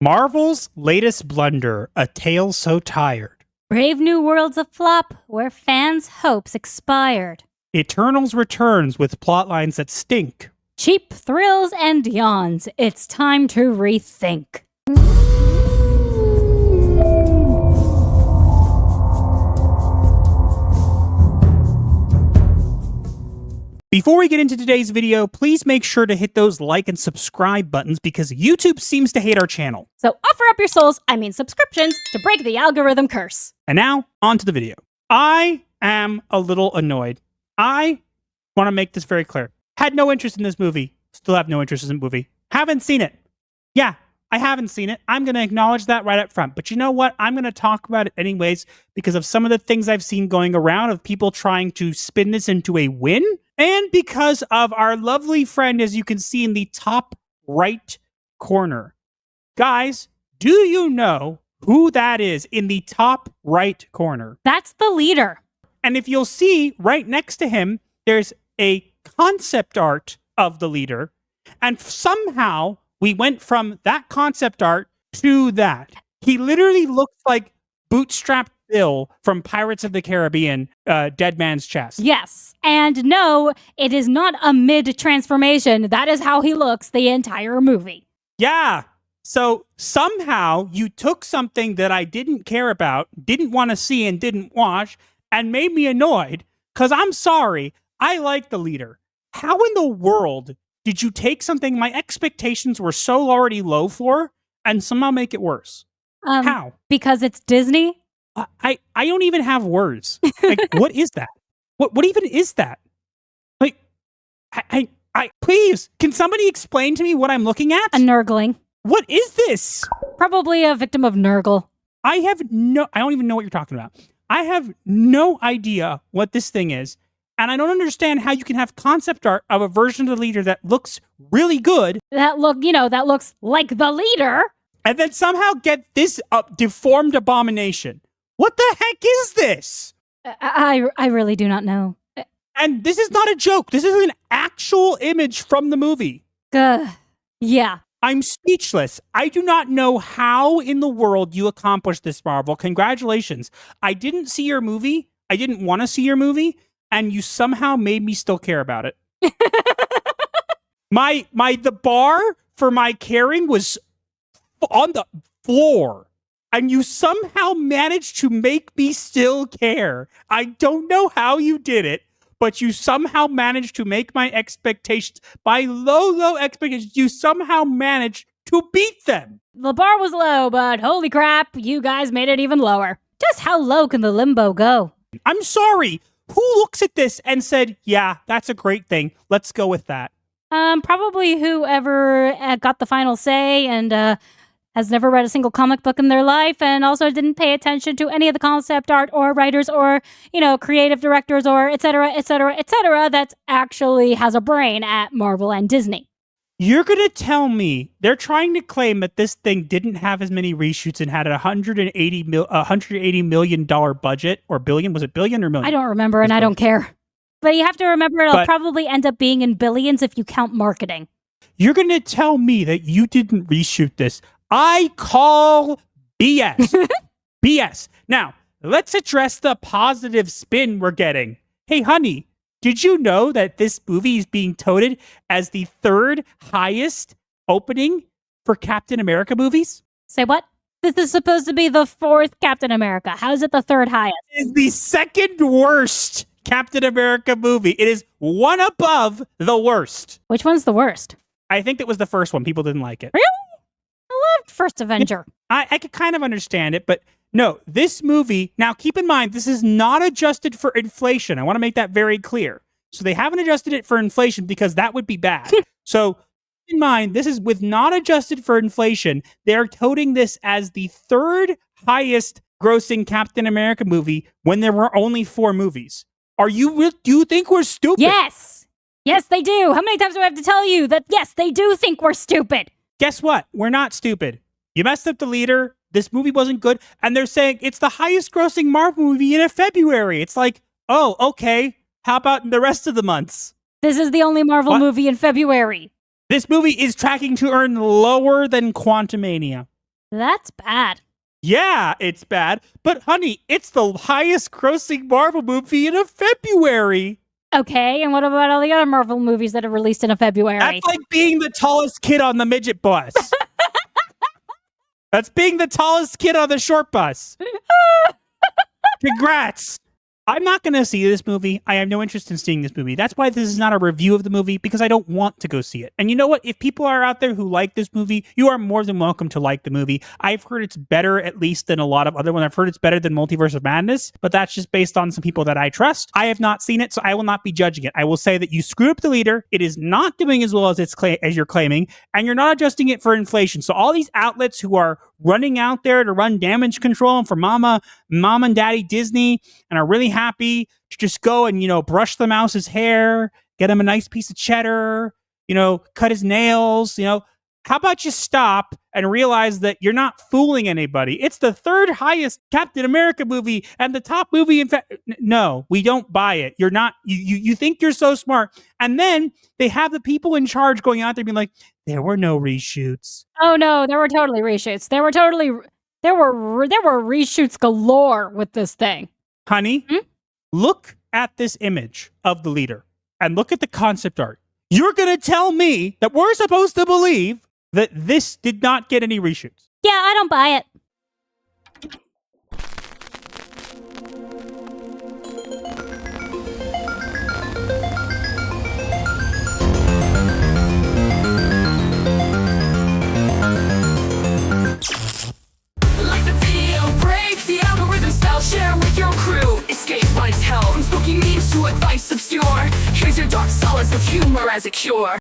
Marvel's latest blunder, a tale so tired. Brave New World's a flop where fans' hopes expired. Eternals returns with plotlines that stink. Cheap thrills and yawns. It's time to rethink. Before we get into today's video, please make sure to hit those like and subscribe buttons because YouTube seems to hate our channel. So offer up your souls, subscriptions, to break the algorithm curse. And now, on to the video. I am a little annoyed. I want to make this very clear. Had no interest in this movie. Still have no interest in the movie. Haven't seen it. Yeah, I haven't seen it. I'm going to acknowledge that right up front. But you know what? I'm going to talk about it anyways because of some of the things I've seen going around of people trying to spin this into a win. And because of our lovely friend, as you can see in the top right corner. Guys, do you know who that is in the top right corner? That's the leader. And if you'll see right next to him, there's a concept art of the leader. And somehow we went from that concept art to that. He literally looks like Bootstrap Bill from Pirates of the Caribbean, Dead Man's Chest. Yes. And no, it is not a mid-transformation. That is how he looks the entire movie. Yeah. So somehow you took something that I didn't care about, didn't want to see and didn't watch, and made me annoyed because I'm sorry. I like the leader. How in the world did you take something my expectations were so already low for and somehow make it worse? How? Because it's Disney? I don't even have words. Like, what is that? What even is that? Like, I please, can somebody explain to me what I'm looking at? A nurgling. What is this? Probably a victim of Nurgle. I don't even know what you're talking about. I have no idea what this thing is. And I don't understand how you can have concept art of a version of the leader that looks really good. That looks like the leader. And then somehow get this deformed abomination. What the heck is this? I really do not know. And this is not a joke. This is an actual image from the movie. Yeah. I'm speechless. I do not know how in the world you accomplished this, Marvel. Congratulations. I didn't see your movie. I didn't want to see your movie. And you somehow made me still care about it. The bar for my caring was on the floor. And you somehow managed to make me still care. I don't know how you did it, but you somehow managed to make my expectations, my low expectations, you somehow managed to beat them. The bar was low, but holy crap, you guys made it even lower. Just how low can the limbo go? I'm sorry. Who looks at this and said, yeah, that's a great thing. Let's go with that. Probably whoever got the final say and has never read a single comic book in their life and also didn't pay attention to any of the concept art or writers or, creative directors or et cetera, that actually has a brain at Marvel and Disney. You're going to tell me they're trying to claim that this thing didn't have as many reshoots and had a $180 million budget or billion? Was it billion or million? I don't remember and I don't care. But you have to remember it'll probably end up being in billions if you count marketing. You're going to tell me that you didn't reshoot this. I call BS. BS. Now, let's address the positive spin we're getting. Hey, honey, did you know that this movie is being touted as the third highest opening for Captain America movies? Say what? This is supposed to be the fourth Captain America. How is it the third highest? It is the second worst Captain America movie. It is one above the worst. Which one's the worst? I think it was the first one. People didn't like it. Really? I loved First Avenger. I could kind of understand it, but no, this movie, now keep in mind, this is not adjusted for inflation. I want to make that very clear. So they haven't adjusted it for inflation because that would be bad. So keep in mind, this is with not adjusted for inflation. They're touting this as the third highest grossing Captain America movie when there were only 4 movies. Do you think we're stupid? Yes. Yes, they do. How many times do I have to tell you that, yes, they do think we're stupid? Guess what? We're not stupid. You messed up the leader. This movie wasn't good. And they're saying it's the highest grossing Marvel movie in February. It's like, oh, okay. How about in the rest of the months? This is the only Marvel movie in February. This movie is tracking to earn lower than Quantumania. That's bad. Yeah, it's bad. But honey, it's the highest grossing Marvel movie in a February. Okay, and what about all the other Marvel movies that are released in a February? That's like being the tallest kid on the midget bus. That's being the tallest kid on the short bus. Congrats. I'm not going to see this movie. I have no interest in seeing this movie. That's why this is not a review of the movie, because I don't want to go see it. And you know what? If people are out there who like this movie, you are more than welcome to like the movie. I've heard it's better, at least, than a lot of other ones. I've heard it's better than Multiverse of Madness, but that's just based on some people that I trust. I have not seen it, so I will not be judging it. I will say that you screwed up the leader. It is not doing as well as as you're claiming, and you're not adjusting it for inflation. So all these outlets who are running out there to run damage control for mom and daddy Disney and are really happy to just go and, brush the mouse's hair, get him a nice piece of cheddar, cut his nails, how about you stop and realize that you're not fooling anybody? It's the third highest Captain America movie and the top movie. In fact, no, we don't buy it. You're not, you think you're so smart. And then they have the people in charge going out there being like, there were no reshoots. Oh no, there were totally reshoots. There were reshoots galore with this thing. Honey, look at this image of the leader and look at the concept art. You're going to tell me that we're supposed to believe that this did not get any reshoots. Yeah, I don't buy it. Like the video, break the algorithm style, share with your crew. Escape life's hell, from spooky memes to advice obscure. Here's your dark solace of humor as a cure.